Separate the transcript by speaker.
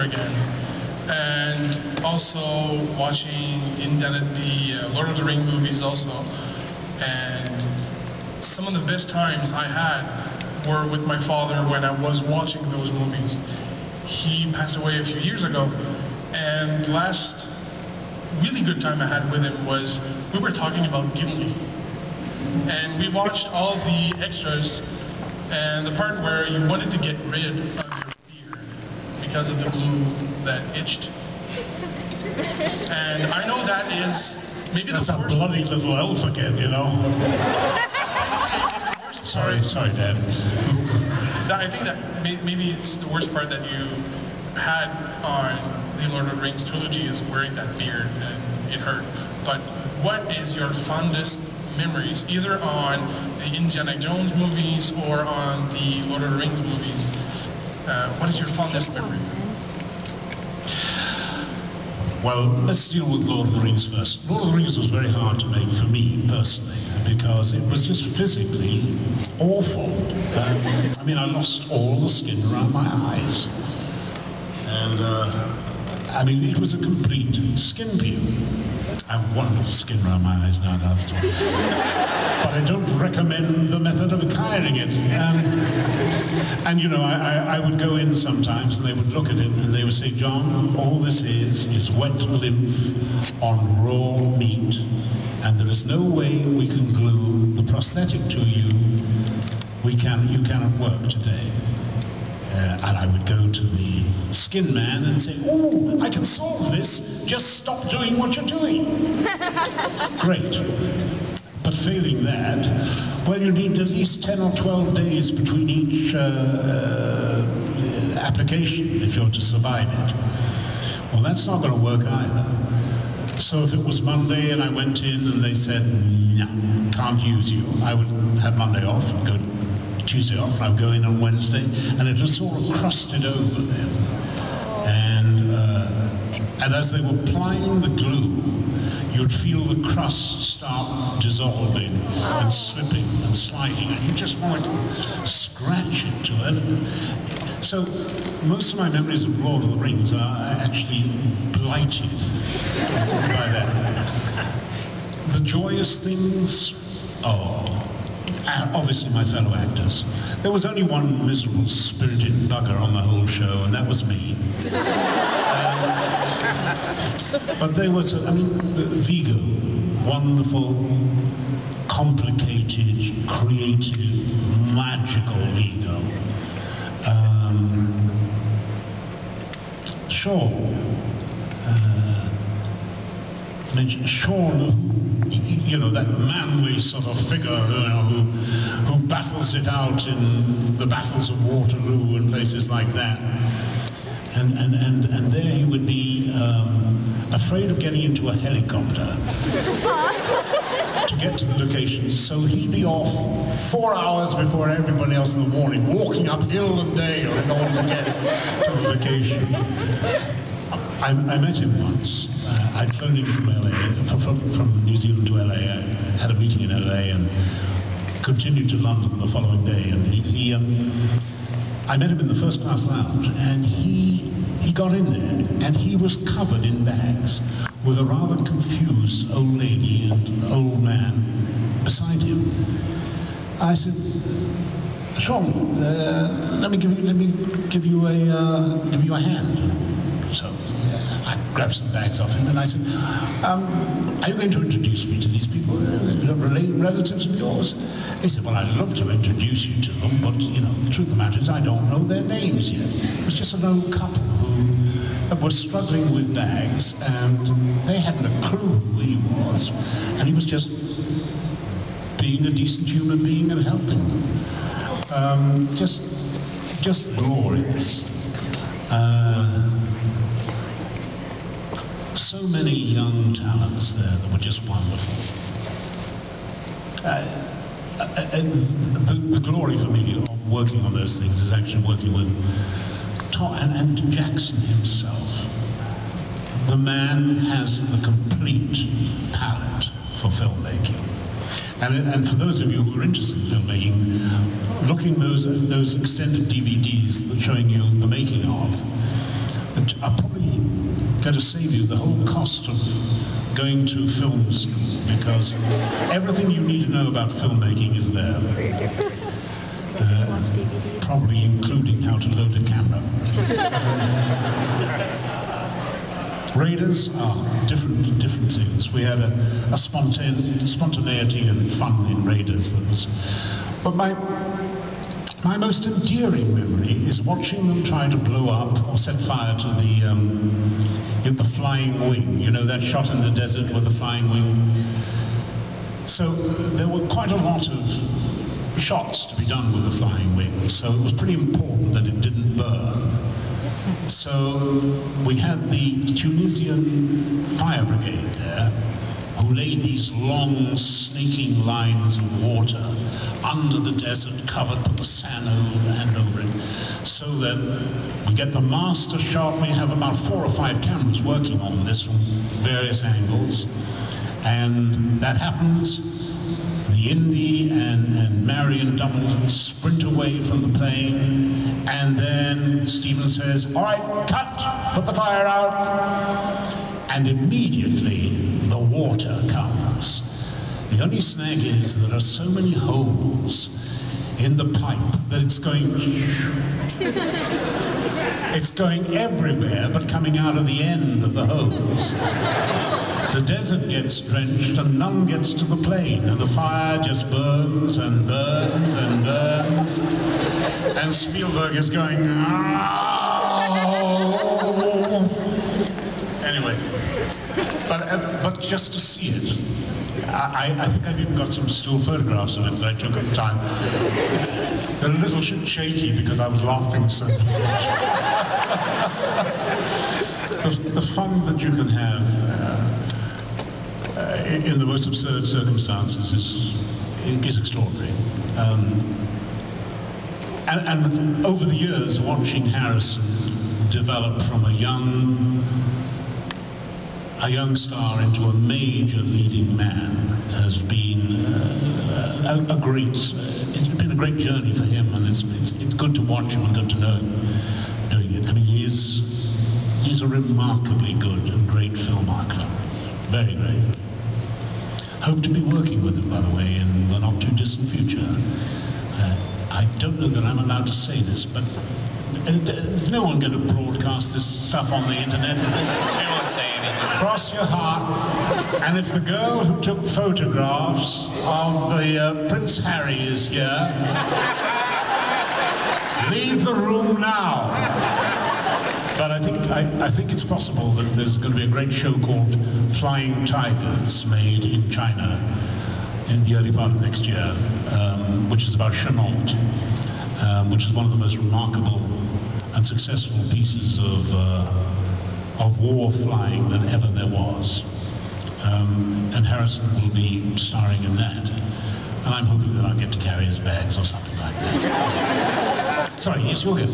Speaker 1: over again. And also watching the Lord of the Rings movies also. And some of the best times I had were with my father when I was watching those movies. He passed away a few years ago, and last really good time I had with him was we were talking about Gimli. And we watched all the extras and the part where you wanted to get rid of your beard because of the glue that itched. And I know that is maybe
Speaker 2: that's a bloody little elf again, you know. Sorry, Dad.
Speaker 1: I think that maybe it's the worst part that you had on the Lord of the Rings trilogy is wearing that beard, and it hurt. But what is your fondest memories, either on the Indiana Jones movies or on the Lord of the Rings movies? What is your fondest memory?
Speaker 2: Well, let's deal with Lord of the Rings first. Lord of the Rings was very hard to make for me, personally, because it was just physically awful. I mean, I lost all the skin around my eyes. And, I mean, it was a complete skin peel. I have wonderful skin around my eyes now, but I don't recommend the method of acquiring it. And you know, I would go in sometimes and they would look at it and they would say, John, all this is wet lymph on raw meat, and there is no way we can glue the prosthetic to you. You cannot work today. And I would go to the skin man and say, oh, I can solve this, just stop doing what you're doing. Great. But failing that, well, you need at least 10 or 12 days between each application if you're to survive it. Well, that's not going to work either. So if it was Monday and I went in and they said, no, can't use you, I would have Monday off and go Tuesday off, and I would go in on Wednesday, and it was sort of crusted over then. And as they were applying the glue, you'd feel the crust start dissolving and slipping and sliding, and you just wanted to scratch into it. So most of my memories of Lord of the Rings are actually blighted by that. The joyous things, obviously my fellow actors. There was only one miserable, spirited bugger on the whole show, and that was me. But there was, I mean, Vigo, wonderful, complicated, creative, magical Vigo. Sean, you know, that manly sort of figure, you know, who battles it out in the battles of Waterloo and places like that. And there he would be afraid of getting into a helicopter to get to the location. So he'd be off 4 hours before everybody else in the morning, walking up hill and dale in order to get to the location. I met him once. I'd flown in from LA, from New Zealand to LA. I had a meeting in LA and continued to London the following day. And I met him in the first class lounge, and he got in there, and he was covered in bags with a rather confused old lady and old man beside him. I said, Sean, let me give you a hand. So I grabbed some bags off him and I said, are you going to introduce me to these people, relatives of yours? He said, well, I'd love to introduce you to them, but, you know, the truth of the matter is I don't know their names yet. It was just an old couple who were struggling with bags, and they hadn't a clue who he was, and he was just being a decent human being and helping them. Just glorious. So many young talents there that were just wonderful. The glory for me of working on those things is actually working with Tom and Jackson himself. The man has the complete palette for filmmaking. And for those of you who are interested in filmmaking, looking those extended DVDs that showing you the making of, I'm probably going to save you the whole cost of going to film school, because everything you need to know about filmmaking is there. Probably including how to load a camera. Raiders are different things. We had a spontaneity and fun in Raiders that was... But my most endearing memory is watching them try to blow up or set fire to the flying wing. You know, that shot in the desert with the flying wing. So there were quite a lot of shots to be done with the flying wing, so it was pretty important that it didn't burn. So we had the Tunisian fire brigade there, who laid these long snaking lines of water under the desert, put the sand over it, so that we get the master shot. We have about 4 or 5 cameras working on this from various angles, and that happens. The Indy and Marion double sprint away from the plane, and then Stephen says, "All right, cut, put the fire out," and immediately the water comes. The only snag is there are so many holes in the pipe that it's going everywhere, but coming out of the end of the hose. The desert gets drenched and none gets to the plane, and the fire just burns and burns and burns, and Spielberg is going, "Ow!" Anyway, but just to see it, I think I've even got some still photographs of it that I took at the time. They're a little shaky because I was laughing so much. The fun that you can have in the most absurd circumstances is extraordinary. And over the years, watching Harrison develop from a young star into a major leading man has been it's been a great journey for him, and it's good to watch him and good to know him doing it. I mean, he's a remarkably good and great film actor. Very great. Hope to be working with him, by the way, in the not too distant future. I don't know that I'm allowed to say this, but is no one going to broadcast this stuff on the internet?
Speaker 3: We won't say anything.
Speaker 2: Cross your heart. And if the girl who took photographs of the Prince Harry is here, leave the room now. But I think it's possible that there's going to be a great show called Flying Tigers made in China in the early part of next year, which is about Chenault, which is one of the most remarkable and successful pieces of war flying that ever there was. And Harrison will be starring in that. And I'm hoping that I'll get to carry his bags or something like that. Sorry, yes, you're good.